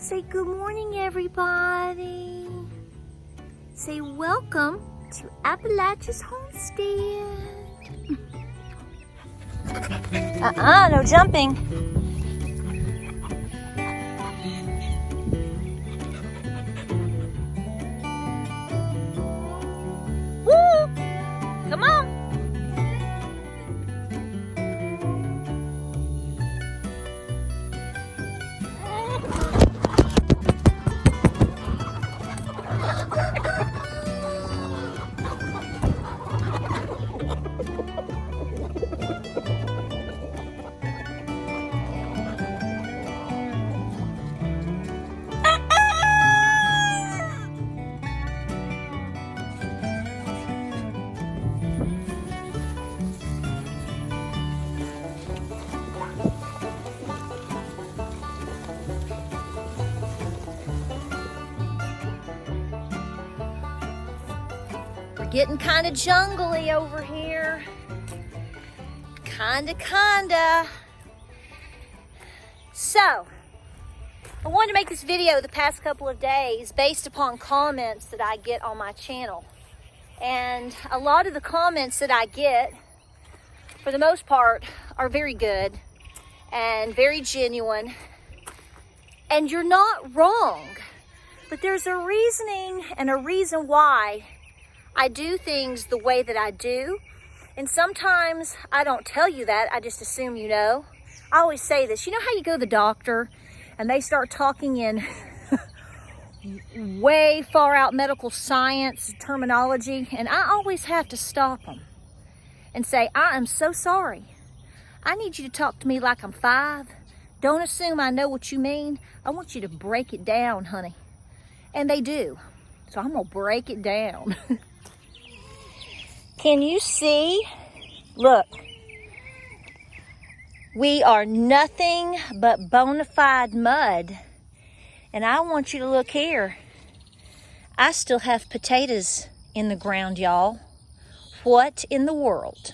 Say good morning, everybody. Say welcome to Appalachia's Homestead. No jumping. Woo! Come on. Getting kind of jungly over here. Kinda. So, I wanted to make this video the past couple of days based upon comments that I get on my channel. And a lot of the comments that I get, for the most part, are very good and very genuine. And you're not wrong. But there's a reasoning and a reason why I do things the way that I do, and sometimes I don't tell you that, I just assume you know. I always say this, you know how you go to the doctor and they start talking in way far out medical science terminology, and I always have to stop them and say, I am so sorry. I need you to talk to me like I'm 5. Don't assume I know what you mean. I want you to break it down, honey. And they do. So I'm gonna break it down. Can you see? Look, we are nothing but bona fide mud. And I want you to look here. I still have potatoes in the ground, y'all. What in the world?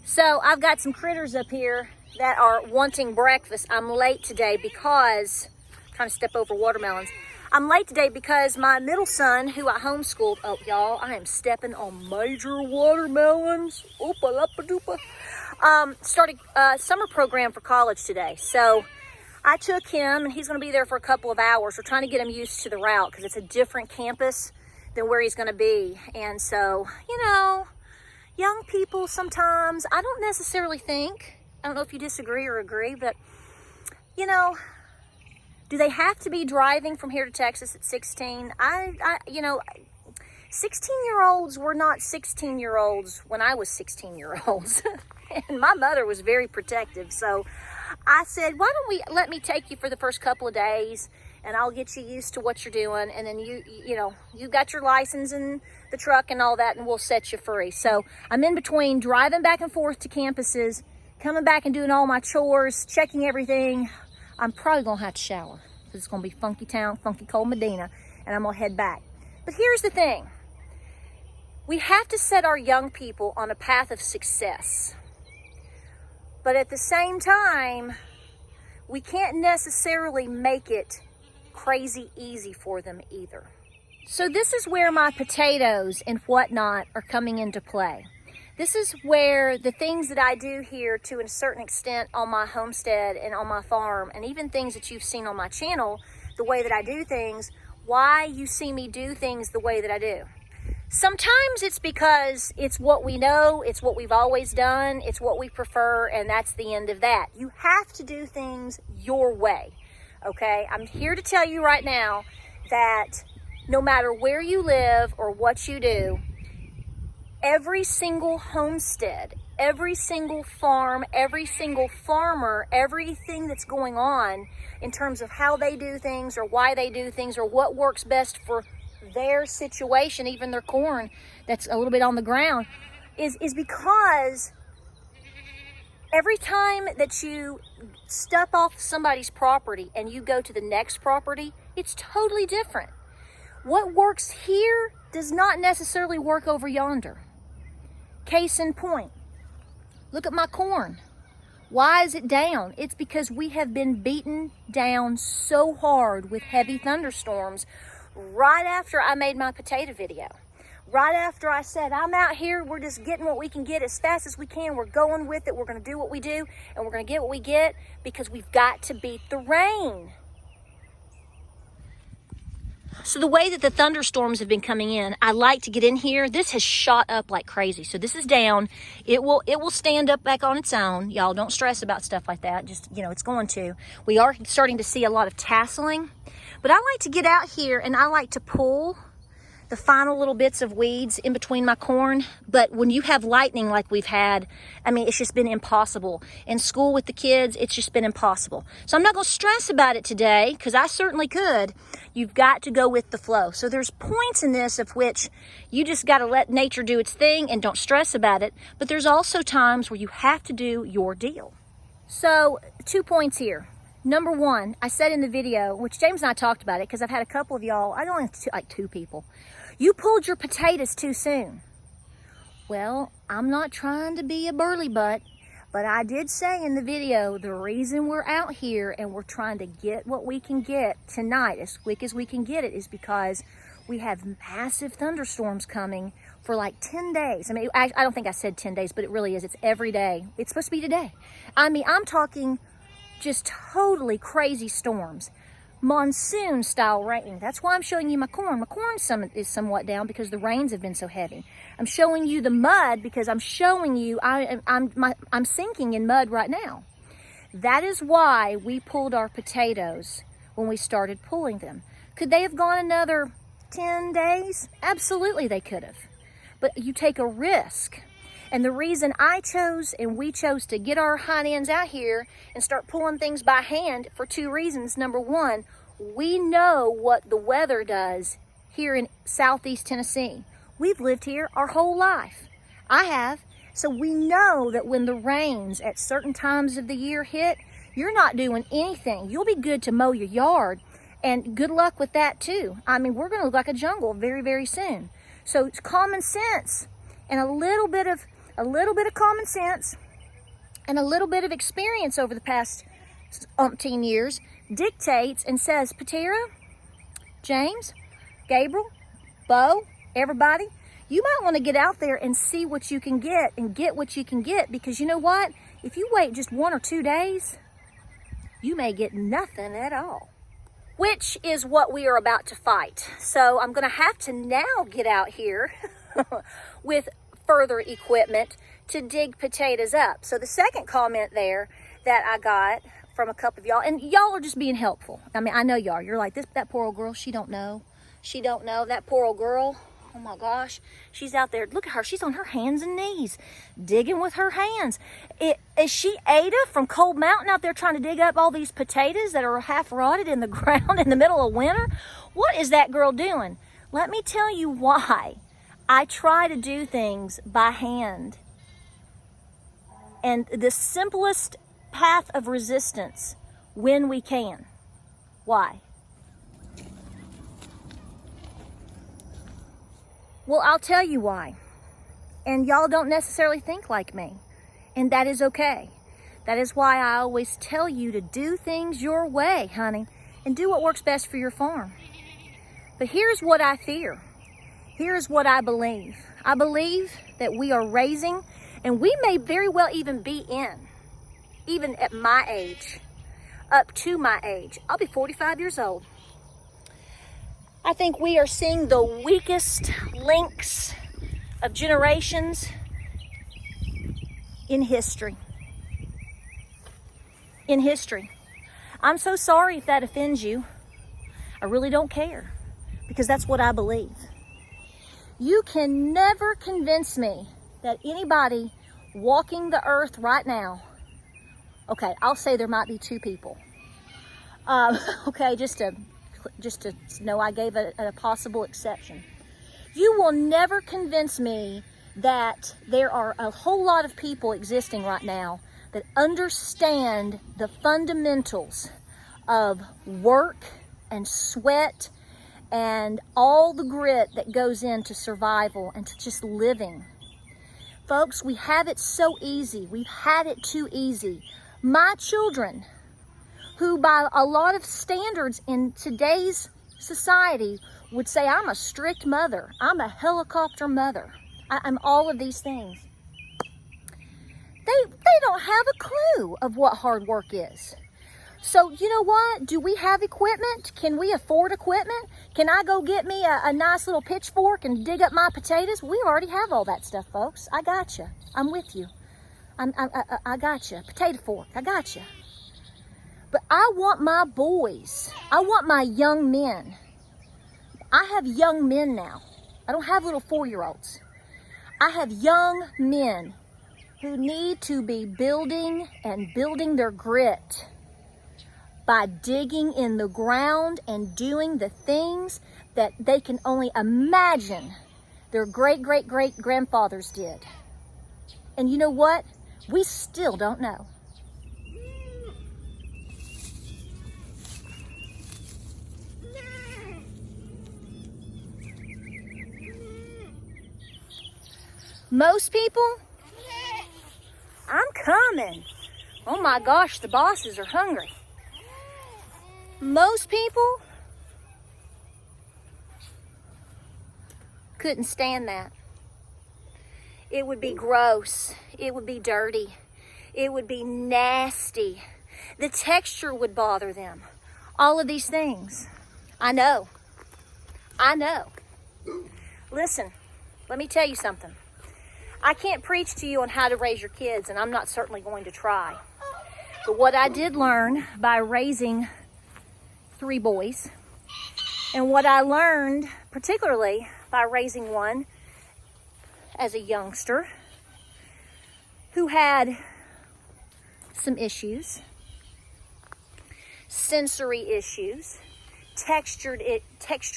So I've got some critters up here that are wanting breakfast. I'm late today because, I'm trying to step over watermelons. I'm late today because my middle son, who I homeschooled, oh y'all, I am stepping on major watermelons, oopa-lapa-doopa, started a summer program for college today. So I took him, and he's gonna be there for a couple of hours. We're trying to get him used to the route because it's a different campus than where he's gonna be. And so, you know, young people sometimes, I don't necessarily think, I don't know if you disagree or agree, but you know, do they have to be driving from here to Texas at 16? You know, 16-year-olds were not 16-year-olds when I was 16-year-olds. And my mother was very protective. So I said, why don't let me take you for the first couple of days, and I'll get you used to what you're doing. And then you got your license and the truck and all that, and we'll set you free. So I'm in between driving back and forth to campuses, coming back and doing all my chores, checking everything. I'm probably gonna have to shower because it's gonna be funky town, funky cold Medina, and I'm gonna head back. But here's the thing. We have to set our young people on a path of success. But at the same time, we can't necessarily make it crazy easy for them either. So this is where my potatoes and whatnot are coming into play. This is where the things that I do here to a certain extent on my homestead and on my farm, and even things that you've seen on my channel, the way that I do things, why you see me do things the way that I do. Sometimes it's because it's what we know, it's what we've always done, it's what we prefer, and that's the end of that. You have to do things your way, okay? I'm here to tell you right now that no matter where you live or what you do, every single homestead, every single farm, every single farmer, everything that's going on in terms of how they do things or why they do things or what works best for their situation, even their corn that's a little bit on the ground, is because every time that you step off somebody's property and you go to the next property, it's totally different. What works here does not necessarily work over yonder. Case in point, look at my corn. Why is it down? It's because we have been beaten down so hard with heavy thunderstorms right after I made my potato video. Right after I said, I'm out here, we're just getting what we can get as fast as we can. We're going with it. We're going to do what we do, and we're going to get what we get because we've got to beat the rain. So the way that the thunderstorms have been coming in, I like to get in here. This has shot up like crazy. So this is down. It will stand up back on its own. Y'all don't stress about stuff like that. Just, it's going to. We are starting to see a lot of tasseling. But I like to get out here and I like to pull the final little bits of weeds in between my corn. But when you have lightning like we've had, it's just been impossible. In school with the kids, it's just been impossible. So I'm not going to stress about it today because I certainly could. You've got to go with the flow. So there's points in this of which you just got to let nature do its thing and don't stress about it. But there's also times where you have to do your deal. So 2 points here. Number one, I said in the video, which James and I talked about it because I've had a couple of y'all, I don't have like 2 people. You pulled your potatoes too soon. Well, I'm not trying to be a burly butt, but I did say in the video, the reason we're out here and we're trying to get what we can get tonight as quick as we can get it is because we have massive thunderstorms coming for like 10 days. I don't think I said 10 days, but it really is. It's every day. It's supposed to be today. I'm talking just totally crazy storms. Monsoon style rain. That's why I'm showing you my corn. My corn is somewhat down because the rains have been so heavy. I'm showing you the mud because I'm showing you I'm sinking in mud right now. That is why we pulled our potatoes when we started pulling them. Could they have gone another 10 days? Absolutely they could have. But you take a risk. And the reason I chose and we chose to get our hind ends out here and start pulling things by hand for 2 reasons. Number one, we know what the weather does here in Southeast Tennessee. We've lived here our whole life. I have. So we know that when the rains at certain times of the year hit, you're not doing anything. You'll be good to mow your yard, and good luck with that too. We're going to look like a jungle very, very soon. So it's common sense and a little bit of common sense and a little bit of experience over the past umpteen years dictates and says, Patera, James, Gabriel, Bo, everybody, you might want to get out there and see what you can get and get what you can get, because you know what? If you wait just 1 or 2 days, you may get nothing at all, which is what we are about to fight. So I'm going to have to now get out here with further equipment to dig potatoes up. So the second comment there that I got from a couple of y'all, and y'all are just being helpful. I know y'all. You're like, that poor old girl, she don't know. She don't know. That poor old girl, oh my gosh, she's out there. Look at her. She's on her hands and knees, digging with her hands. Is she Ada from Cold Mountain out there trying to dig up all these potatoes that are half rotted in the ground in the middle of winter? What is that girl doing? Let me tell you why. I try to do things by hand. And the simplest path of resistance when we can. Why? Well, I'll tell you why. And y'all don't necessarily think like me. And that is okay. That is why I always tell you to do things your way, honey. And do what works best for your farm. But here's what I fear. Here's what I believe. I believe that we are raising, and we may very well even be in, even at my age, up to my age. I'll be 45 years old. I think we are seeing the weakest links of generations in history. In history. I'm so sorry if that offends you. I really don't care, because that's what I believe. You can never convince me that anybody walking the earth right now, okay, I'll say there might be 2 people. Okay, just to know I gave a possible exception. You will never convince me that there are a whole lot of people existing right now that understand the fundamentals of work and sweat and all the grit that goes into survival and to just living. Folks, we have it so easy. We've had it too easy. My children, who by a lot of standards in today's society would say, I'm a strict mother, I'm a helicopter mother, I'm all of these things. They don't have a clue of what hard work is. So you know what? Do we have equipment? Can we afford equipment? Can I go get me a nice little pitchfork and dig up my potatoes? We already have all that stuff, folks. I got you. I'm with you. I got you. Potato fork. I got you. But I want my boys. I want my young men. I have young men now. I don't have little 4-year-olds. I have young men who need to be building their grit by digging in the ground and doing the things that they can only imagine their great-great-great-grandfathers did. And you know what? We still don't know. Most people, I'm coming. Oh my gosh, the bosses are hungry. Most people couldn't stand that. It would be gross. It would be dirty. It would be nasty. The texture would bother them. All of these things. I know. Listen, let me tell you something. I can't preach to you on how to raise your kids, and I'm not certainly going to try. But what I did learn by raising 3 boys, and what I learned particularly by raising one as a youngster who had some issues, sensory issues, texture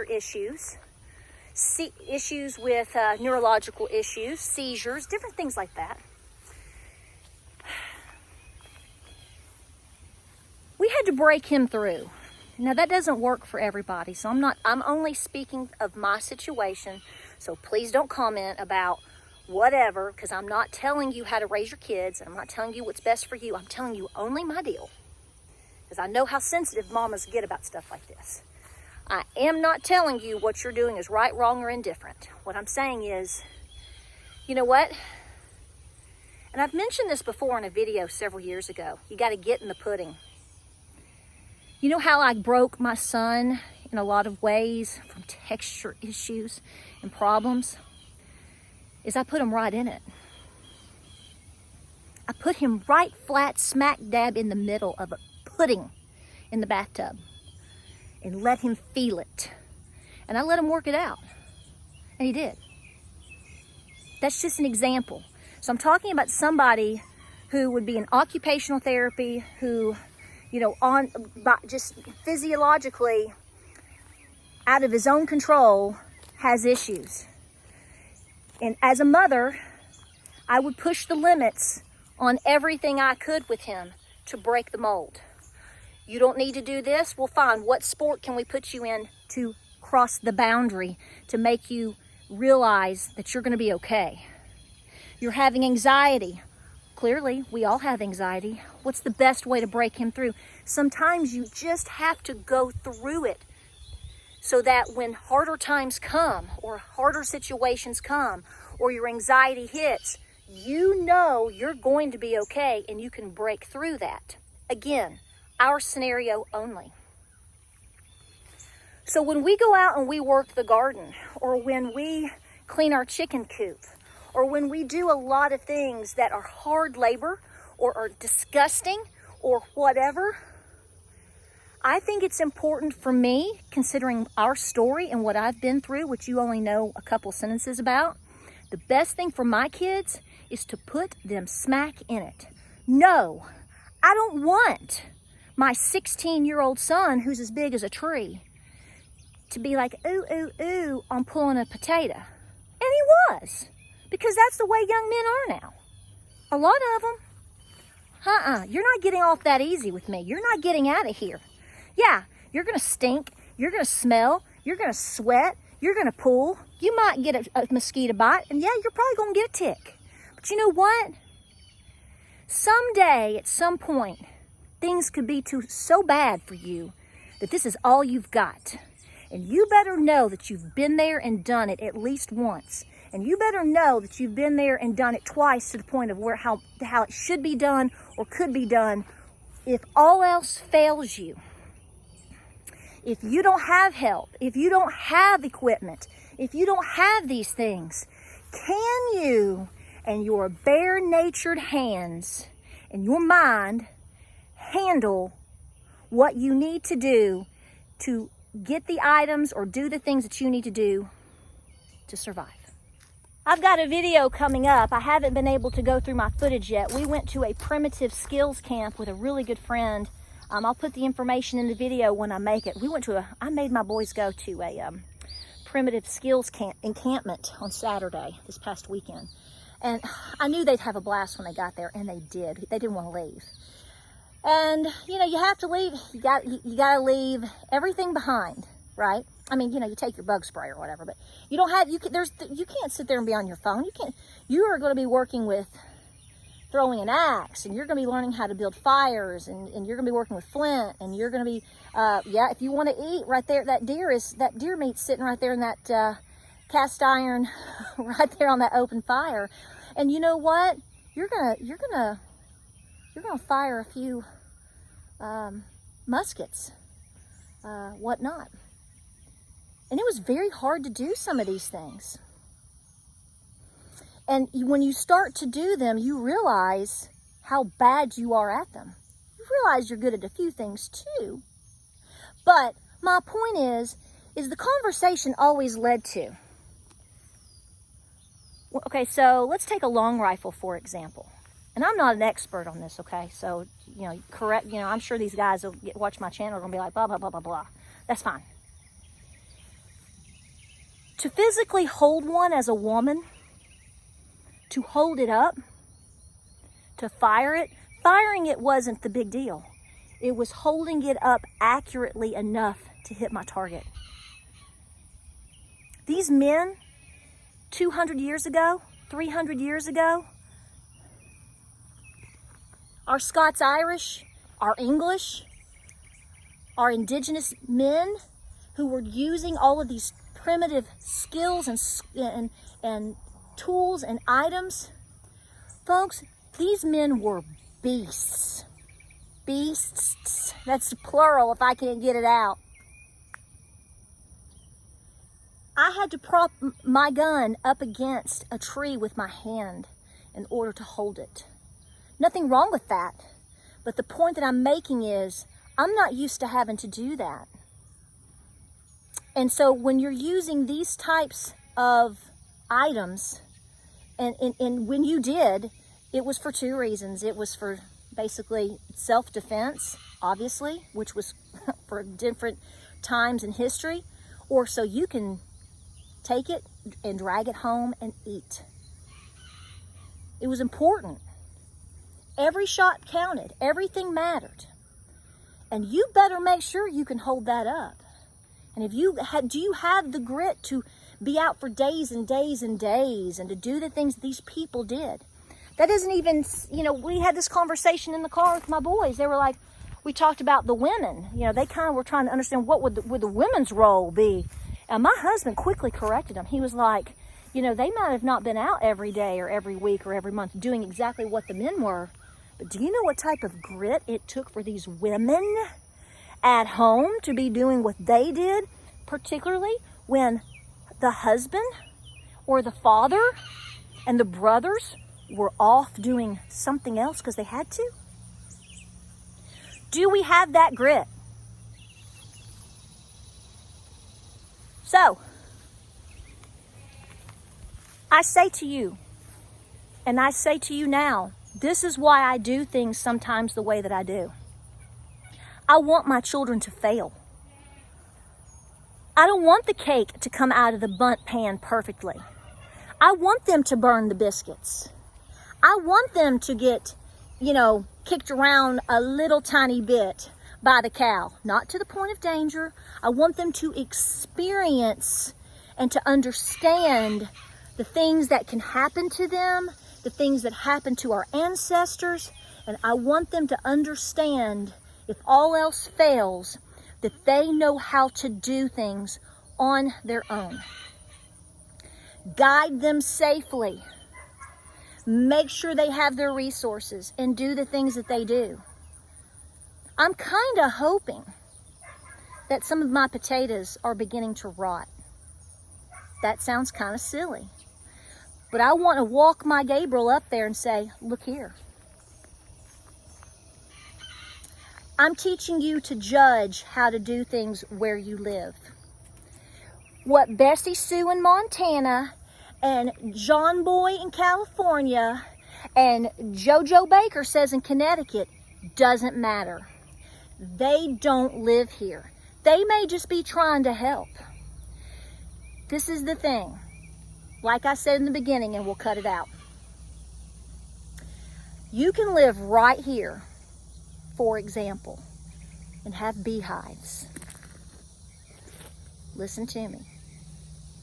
issues, issues with neurological issues, seizures, different things like that. We had to break him through. Now that doesn't work for everybody, so I'm only speaking of my situation, so please don't comment about whatever, because I'm not telling you how to raise your kids, and I'm not telling you what's best for you. I'm telling you only my deal, because I know how sensitive mamas get about stuff like this. I am not telling you what you're doing is right, wrong, or indifferent. What I'm saying is, you know what? And I've mentioned this before in a video several years ago. You got to get in the pudding. You know how I broke my son in a lot of ways from texture issues and problems? Is I put him right in it. I put him right flat smack dab in the middle of a pudding in the bathtub and let him feel it. And I let him work it out. And he did. That's just an example. So I'm talking about somebody who would be in occupational therapy, who, you know, just physiologically, out of his own control, has issues. And as a mother, I would push the limits on everything I could with him to break the mold. You don't need to do this? Well, fine. What sport can we put you in to cross the boundary, to make you realize that you're going to be okay? You're having anxiety. Clearly, we all have anxiety. What's the best way to break him through? Sometimes you just have to go through it so that when harder times come or harder situations come or your anxiety hits, you know you're going to be okay and you can break through that. Again, our scenario only. So when we go out and we work the garden, or when we clean our chicken coop, or when we do a lot of things that are hard labor or are disgusting or whatever, I think it's important for me, considering our story and what I've been through, which you only know a couple sentences about, the best thing for my kids is to put them smack in it. No, I don't want my 16-year-old son, who's as big as a tree, to be like, ooh, ooh, ooh, on pulling a potato. And he was, because that's the way young men are now. A lot of them. You're not getting off that easy with me. You're not getting out of here. Yeah, you're going to stink. You're going to smell. You're going to sweat. You're going to pull. You might get a mosquito bite. And yeah, you're probably going to get a tick. But But you know what? Someday, at some point, things could be so bad for you that this is all you've got. And you better know that you've been there and done it at least once. And you better know that you've been there and done it twice to the point of how it should be done or could be done. If all else fails you, if you don't have help, if you don't have equipment, if you don't have these things, can you and your bare-natured hands and your mind handle what you need to do to get the items or do the things that you need to do to survive? I've got a video coming up. I haven't been able to go through my footage yet. We went to a primitive skills camp with a really good friend. I'll put the information in the video when I make it. I made my boys go to a primitive skills encampment on Saturday this past weekend. And I knew they'd have a blast when they got there, and they did. They didn't want to leave. And, you know, you have to leave. You got to leave everything behind, right? I mean, you know, you take your bug spray or whatever, but you don't have, you can't sit there and be on your phone. You are going to be working with throwing an axe, and you're going to be learning how to build fires, and you're going to be working with flint, and you're going to be, if you want to eat right there, that deer meat's sitting right there in that cast iron, right there on that open fire. And you know what? You're gonna fire a few muskets, whatnot. And it was very hard to do some of these things. And when you start to do them, you realize how bad you are at them. You realize you're good at a few things too. But my point is the conversation always led to. Okay, so let's take a long rifle, for example. And I'm not an expert on this, okay? So, you know, I'm sure these guys will watch my channel are going to be like, blah, blah, blah, blah, blah. That's fine. To physically hold one as a woman, to hold it up, to firing it wasn't the big deal. It was holding it up accurately enough to hit my target. These men, 200 years ago, 300 years ago, our Scots-Irish, our English, our indigenous men who were using all of these primitive skills and tools and items, folks, these men were beasts. Beasts. That's plural if I can't get it out. I had to prop my gun up against a tree with my hand in order to hold it. Nothing wrong with that. But the point that I'm making is I'm not used to having to do that. And so when you're using these types of items, and when you did, it was for two reasons. It was for basically self-defense, obviously, which was for different times in history, or so you can take it and drag it home and eat. It was important. Every shot counted. Everything mattered. And you better make sure you can hold that up. And do you have the grit to be out for days and days and days and to do the things these people did? That isn't even, we had this conversation in the car with my boys. They were like, we talked about the women. They kind of were trying to understand what would the women's role be. And my husband quickly corrected them. He was like, they might have not been out every day or every week or every month doing exactly what the men were. But do you know what type of grit it took for these women at home to be doing what they did, particularly when the husband or the father and the brothers were off doing something else because they had to? Do we have that grit? So, I say to you, and I say to you now, this is why I do things sometimes the way that I do. I want my children to fail. I don't want the cake to come out of the bundt pan perfectly. I want them to burn the biscuits. I want them to get, kicked around a little tiny bit by the cow, not to the point of danger. I want them to experience and to understand the things that can happen to them, the things that happened to our ancestors, and I want them to understand, if all else fails, that they know how to do things on their own. Guide them safely. Make sure they have their resources and do the things that they do. I'm kind of hoping that some of my potatoes are beginning to rot. That sounds kind of silly. But I want to walk my Gabriel up there and say, look here. I'm teaching you to judge how to do things where you live. What Bessie Sue in Montana and John Boy in California and JoJo Baker says in Connecticut doesn't matter. They don't live here. They may just be trying to help. This is the thing. Like I said in the beginning, and we'll cut it out. You can live right here, for example, and have beehives. Listen to me.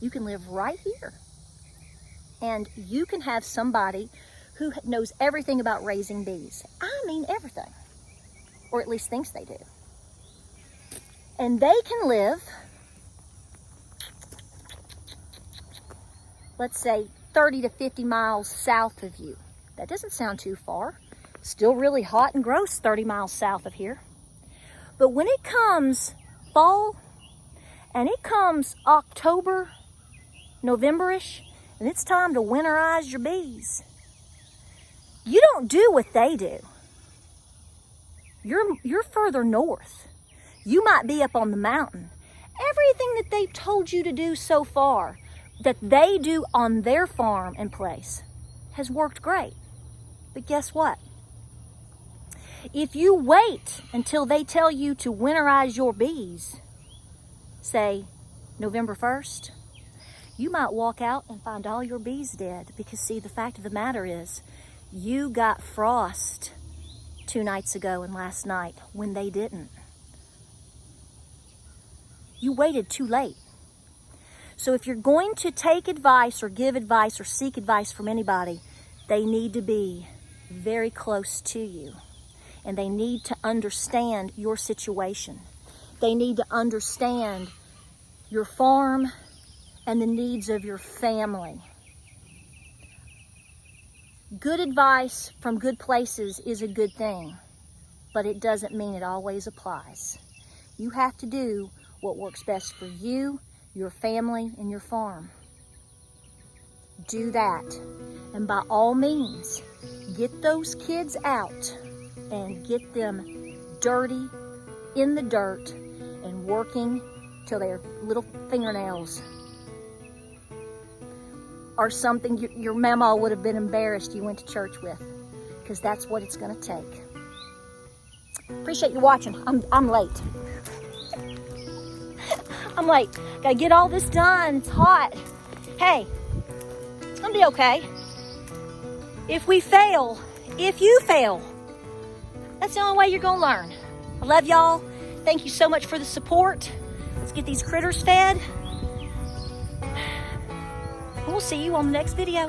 You can live right here. And you can have somebody who knows everything about raising bees. I mean everything. Or at least thinks they do. And they can live, let's say, 30 to 50 miles south of you. That doesn't sound too far. Still really hot and gross 30 miles south of here. But when it comes fall, and it comes October, November-ish, and it's time to winterize your bees, you don't do what they do. You're further north. You might be up on the mountain. Everything that they've told you to do so far, that they do on their farm and place, has worked great. But guess what? If you wait until they tell you to winterize your bees, say November 1st, you might walk out and find all your bees dead. Because see, the fact of the matter is, you got frost 2 nights ago and last night when they didn't. You waited too late. So if you're going to take advice or give advice or seek advice from anybody, they need to be very close to you. And they need to understand your situation. They need to understand your farm and the needs of your family. Good advice from good places is a good thing, but it doesn't mean it always applies. You have to do what works best for you, your family, and your farm. Do that. And by all means, get those kids out and get them dirty, in the dirt, and working till their little fingernails are something your mama would have been embarrassed you went to church with, because that's what it's going to take. Appreciate you watching. I'm late. I'm late. Gotta get all this done. It's hot. Hey, it's gonna be okay. If you fail, that's the only way you're gonna learn. I love y'all. Thank you so much for the support. Let's get these critters fed. We'll see you on the next video.